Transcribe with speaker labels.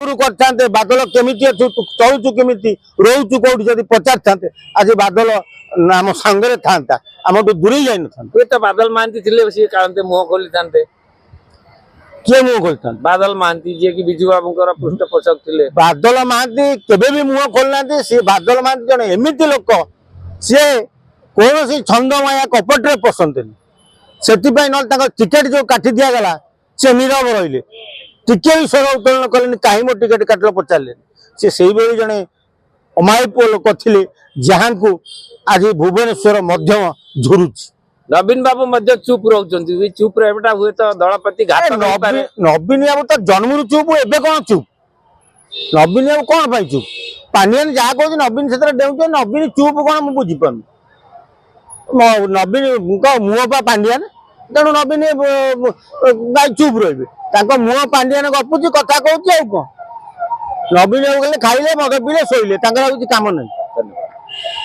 Speaker 1: करते बादल केमी चलुचु केमी रोचु कौटी जब पचार था आज बादल आम सांगे था आम दूरे जाइन
Speaker 2: तो बादल महांती थे सी कहते मुह खोली था
Speaker 1: किए मुह खोली था
Speaker 2: बादल महांती जी की विजु बाबू पृष्ठपोषक थे
Speaker 1: बादल महांती केबे भी मुह खोलना सी बादल महांती जन एमती लोक सी कौन सी छंदमाया कपटे पसंद से टिकेट जो काटी दिगला सी नीरव रही टिके भी स्वर उत्तोलन कले कहीं मो टिकेट काटल पचारे से भाई जड़े अमायक लोक थे जहाँ को आज भुवनेश्वर मध्यम झुरुची
Speaker 2: नवीन बाबू चुप रोचे चुप रहा हुए तो दलपति
Speaker 1: नवीन बाबू तो जन्म चुप एवं कौन चुप नवीन बाबू कौन पाई चुप पांडियान जहाँ कह नवीन से डेउचे नवीन चुप कौन मुझे बुझीपार नवीन मुह पा पांडियान तेणु नवीन चुप रे मुह पांडियान गपुची कथा कहूँ कौन नवीन बाबू खाइले मद पीले शोले कम नहीं।